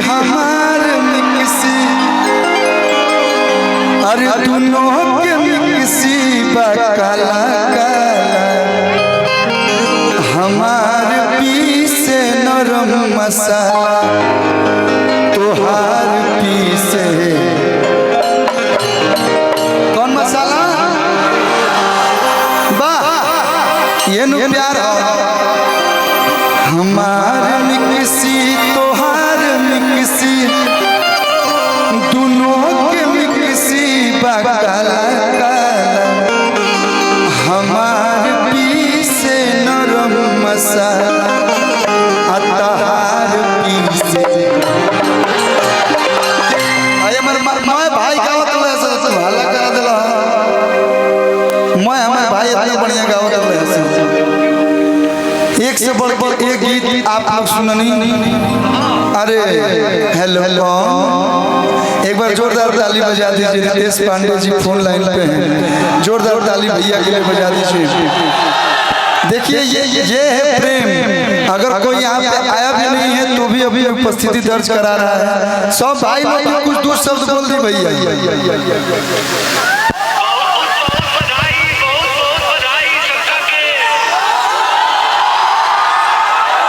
हमार मिक्सी अरे दोनों के मिक्सी काला काला हमार पीसे नरम मसाला तोहार पीसे कौन मसाला वाह ये नु प्यार हमार मिक्सी तोहार मिक्सी दोनों के मिक्सी काला काला हमार पीसे नरम मसाला तोहार पीसे अरे मैं भाई गावत भाला करा दिला मैं हमारे भाई इतना बढ़िया गावत एक से बढ़कर एक गीत आप लोग सुननी अरे हेलो एक बार जोरदार ताली बजा दीजिए रितेश पांडे जी फोन लाइन पे हैं जोरदार ताली भैया के लिए बजा दीजिए देखिए ये है प्रेम अगर कोई यहाँ पे आया भी नहीं है तो भी अभी उपस्थिति दर्ज करा रहा है सब भाई लोग कुछ दो शब्द बोल दी भैया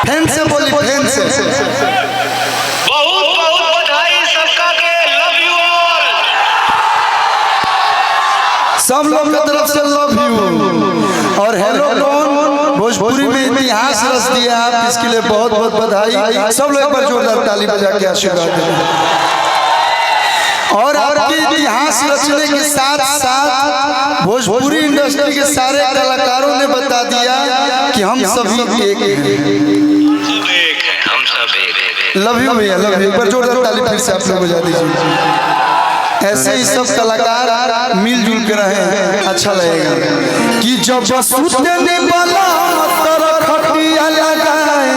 फैन से बोली फैन से बहुत बहुत बधाई सबका के लव यू ऑल सब लोग की तरफ से लव यू और हेलो कौन भोजपुरी में इतिहास रच दिया आप इसके लिए बहुत बहुत बधाई सब लोग पर जोरदार ताली बजा के आशीर्वाद दें और आपके इतिहास रचने के साथ साथ भोजपुरी इंडस्ट्री के सारे कलाकारों ने बता दिया कि हम सभी एक हैं लव यू भैया लव यू पर जोरदार ताली फिर से आप लोग बजा दीजिए ऐसे ही सब कलाकार मिलजुल के रहे हैं अच्छा लगेगा कि जब सुतने वाला तरफ खटिया लगाए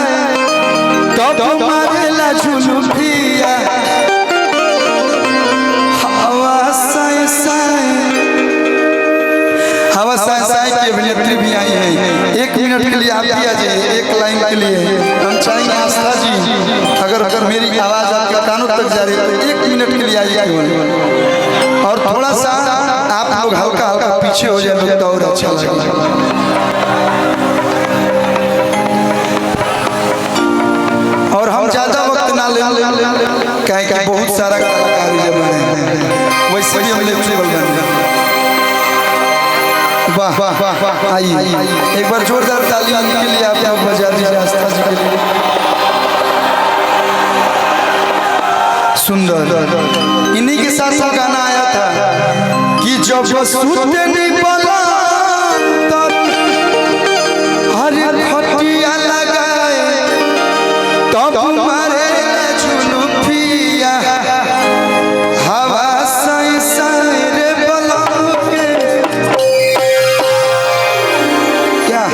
तब मारेला झुलुफिया हवा साए साए की अभिनेत्री भी आई है 1 मिनट के लिए आप भी आ जाइए एक लाइन के लिए हम चाहेंगे आस्था जी अगर मेरी आवाज आपके कानों तक जा रही है तो 1 मिनट के लिए आइए और थोड़ा सा आप लोग हल्का हल्का पीछे हो जाए तो और अच्छा लगेगा और हम ज्यादा वक्त ना ले कहें कि बहुत सारा कलाकार वैसे भी हम लेफ्लेबल गाने वाह वाह वाह आइए एक बार जोरदार ताली के लिए आप लोग बजा दीजिए आस्था जी के लिए सुंदर इन्हीं के साथ गाना आया था कि जब सुनते नहीं बोला हरे खटिया लगाए तब मारे झुलुफिया हवा साए साए रे बलाऊ के क्या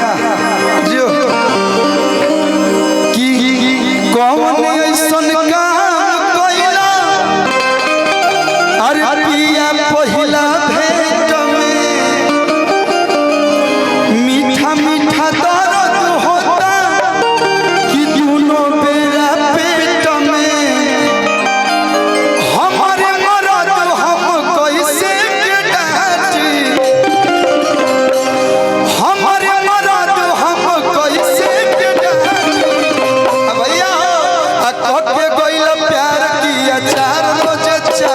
जो कि कौन ऐसन पिया पहिला भेंट में मीठा मीठा दर्द होता कि दोनों बेरा पेट में हमारे मरद हम कैसे के डांटी हमारे मरद हम कैसे के डांटी भैया के गइला प्यार किया 4 बजे 4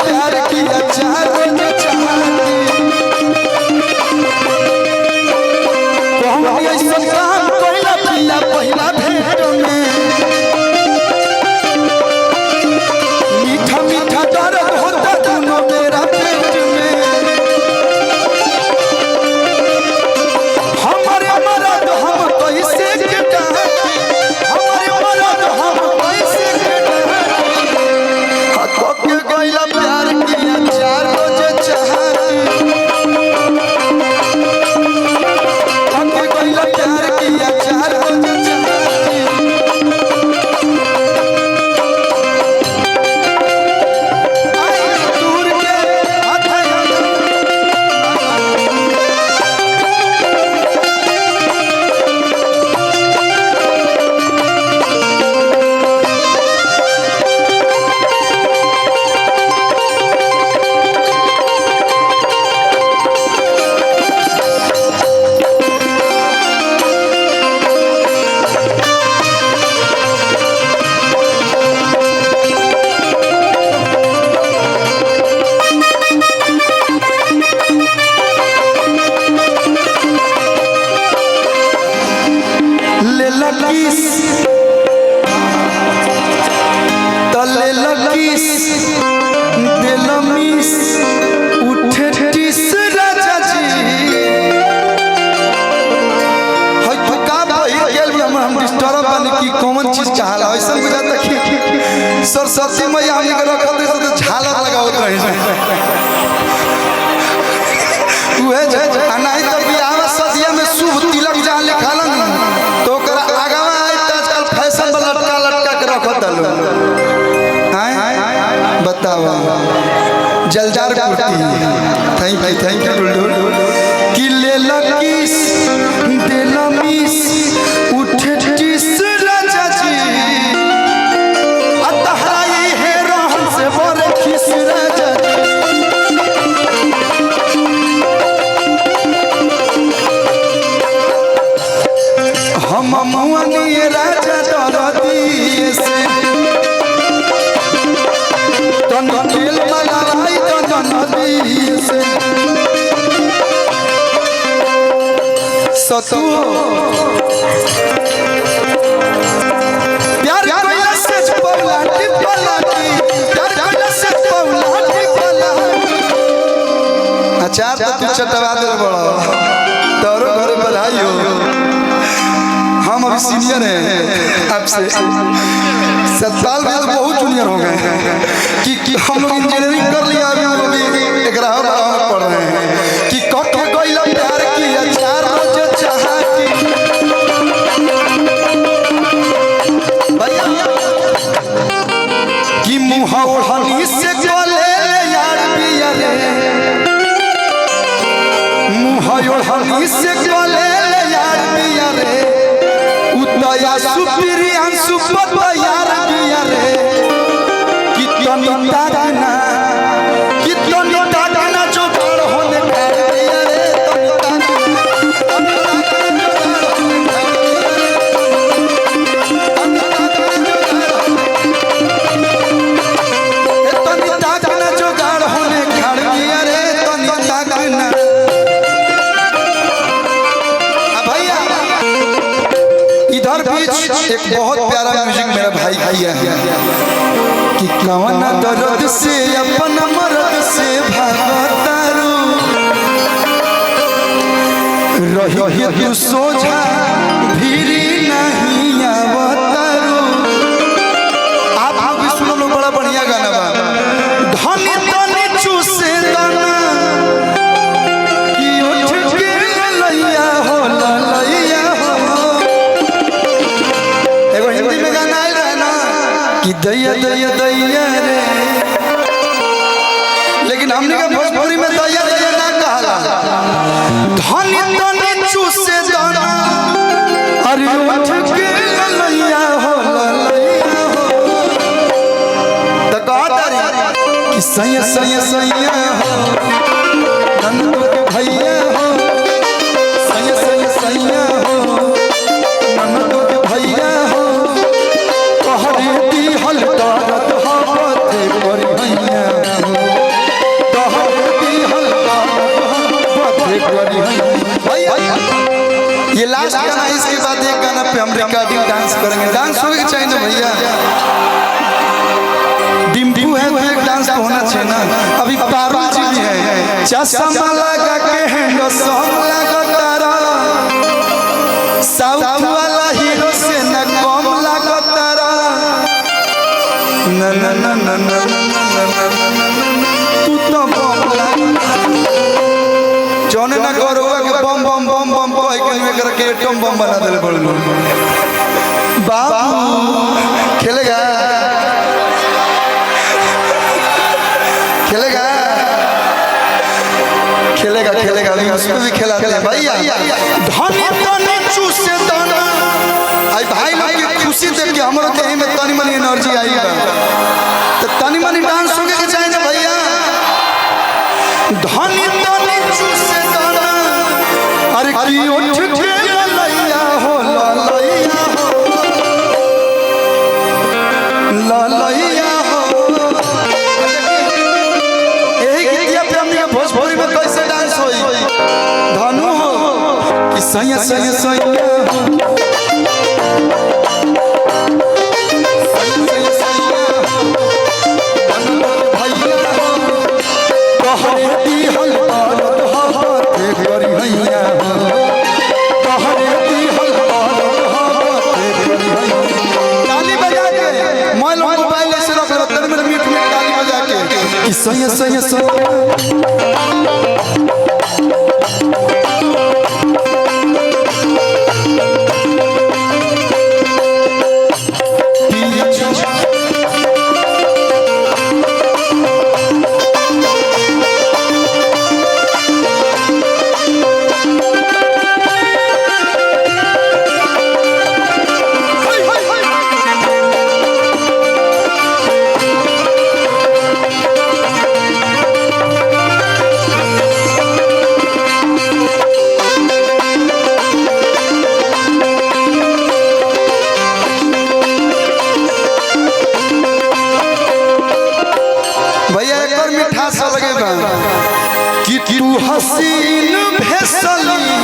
प्यार किया 4 बजे 4 ऐसा काम कोइला पिया पहिला भेंट में मीठा मीठा दर्द होता दोनों मेरा पेट में हमारे मरद हम कैसे के डांटी हमारे मरद हम कैसे के डांटी गइला प्यार किया 4 बजे 4 गइला प्यार किया 4 बजे 4 ले लकीस तले लकीस दिलमिस उठे टिस राजा जी हई तो का भाई गेल हम डिस्टर्ब बन की कॉमन चीज चाहला ऐसा बुझाता कि सरस्वती मैया हमनी के रखल दे तो झालर लगावत रहे उहे जे अनाई तो बियाह सदिया में शुभ तिलक जहां लिखल न तो ओकरा आगावा आई त आजकल फैशन वाला लटका के रखत लो हैं बतावा जलजार कुर्ती थैंक यू डुलडुल कि ले लकीस दिलमिस उठे टिस राजा जी अतहराई है रहन से बोरे खिस राजा जी हम मुअनी राजा दरदी से तन खेल मलाई तन नदी से सतु प्यार कइला से पौलाटी पलाटी प्यार कइला से पौलाटी पलाटी अचार तो तू चटवा दे बड़ा तोरो घर बधाई हो हम अभी सीनियर हैं आपसे 7 साल में तो बहुत जूनियर हो गए कि हम लोग इंजीनियरिंग कर लिया अभी एक राह पढ़ रहे हैं कि कटे गइला प्यार की अचार जो चाहती भैया कि मुंह ओढ़नी से गले यार पिया रे मुंह ओढ़नी से गले यार पिया रे उतया सुप्रियान सुपत यार पिया रे कितनी ताकना जो गड़ होने कर पिया रे तनी ताकना जो गड़ होने कर पिया रे तनी ताकना भैया इधर बीच एक बहुत प्यारा म्यूजिक मेरा भाई किया है कि कवन दर्द से अपन मर्द से भागतारू रही तू सोझा भीरी नहीं आवतारू आप भी सुनो लो बड़ा बढ़िया गाना बा धनी धनी चूसे दाना कि उठ के लैया हो लैया हो एगो हिंदी में गाना आइल रहे ना कि दैया दैया दैया रे लेकिन हमने का भोजपुरी में दैया दैया ना कहला धनी धनी चूसे दाना अरे उठ के लैया हो लैया हो त कहता रे कि सैया सैया सैया हो नंदू के भैया हो सैया सैया सैया हो नंदू के भैया हो कहरे दी हल दरद हो पथे पर भैया हो कहरे दी हल दरद हो पथे पर भैया ये लास्ट गाना है इसके बाद एक गाना पे हम रिकॉर्डिंग डांस करेंगे डांस होगा चाहिए ना भैया डिम्पू है तो एक डांस तो होना चाहिए ना अभी पारुल जी भी है चश्मा लगा के हैंडो सॉन्ग लगा तारा साउथ वाला हीरो से न कम लगा तारा न न न न न तू तो बम लगा जोने ना गौरवा के बम बम बम बम कह के में करके एटम बम बना देले बड़लो बाबू खेलेगा खेलेगा खेलेगा खेलेगा अभी उसको भी खिलाते हैं भैया धनी धनी चूसे दाना आई भाई लोग की खुशी देख के हमरो देह में तनी मनी एनर्जी आई बा तो तनी मनी डांस होके के चाहिए ना भैया धनी धनी चूसे दाना अरे की उठ के लैया हो लैया हो लैया हो यही गीतिया पे हमने भोजपुरी में कैसे डांस होई धनु हो कि सैया सैया सैया कि सैया सैया सैया कि तू हसीन भेसली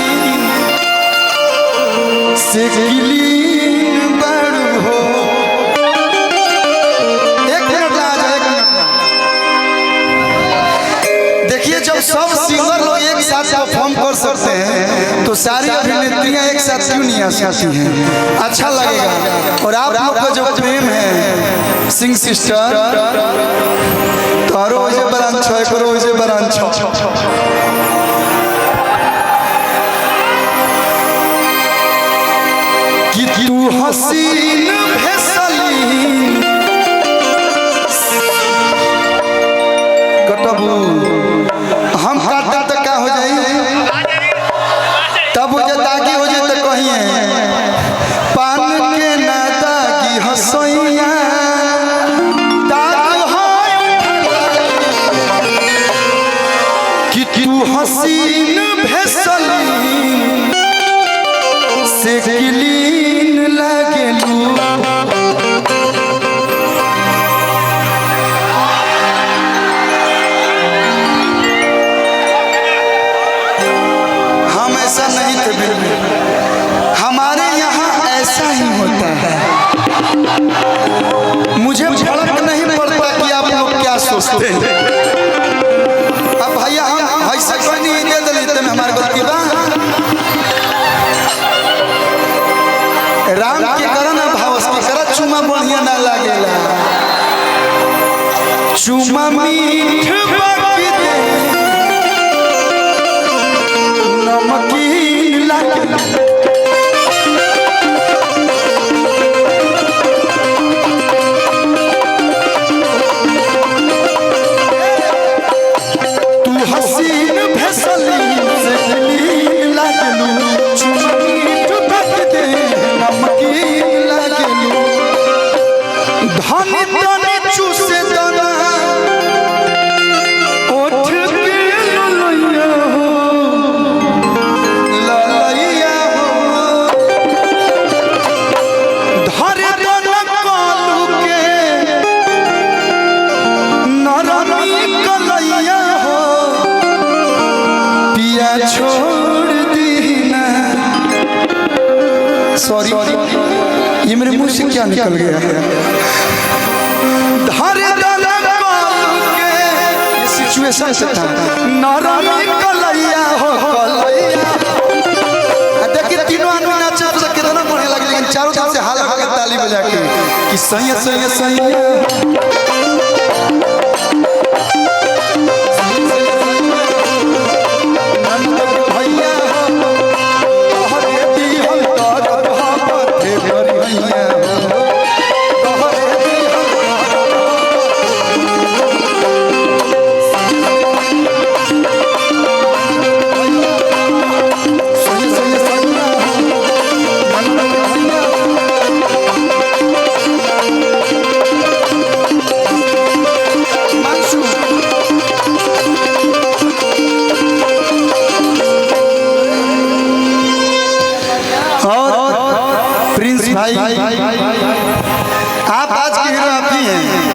से गिलीन बड़ू हो। एक मिनट ला जाएगा। देखिए जब सब सिंगर लोग एक साथ परफॉर्म कर सकते हैं तो सारी अभिनेत्रियां एक साथ क्यों नहीं आ सकती हैं? अच्छा लगेगा। और आप लोग का जो प्रेम है सिंग सिस्टर तारो जे बरान छ करो जे बरान छ कि तू हसीन भेसली कटबू हम काटा तक का हो जाई तब जे दागी हो जाए तो कहिए पान के ना दागी हसैया तू हसीन भेसली से गिलीन लागेलू। हम ऐसा नहीं थे बिल्कुल, हमारे यहाँ ऐसा ही होता है। मुझे फर्क नहीं पड़ता कि आप लोग क्या सोचते हैं। अब भैया ऐसा कोई नहीं दे देते में हमारे गलती बा। राम के करन भावस के कर चुमा बढ़िया ना लागेला चुमा मीठ बाकी दे नमकीन लागेला। तू हसीन भेसली से गिलीन लागेलू चुमा मीठ बाकी दे नमकीन लागेलू। धनी धनी चूसे दाना ओठ के ललैया हो ललैया हो धरे दाना कालू के नरमी कलैया हो पिया छोड़ दी ना। सॉरी ये मेरे मुंह से क्या निकल गया? धरे दाना कालू के सिचुएशन से था नरमी कलैया हो कलैया। देखिए तीनों आदमी नाचा तो कितना बढ़िया लगे लेकिन चारों तरफ से हाल हाल ताली बजा के कि सैया सैया सैया प्रिंस भाई आप आज के हीरो आप ही हैं।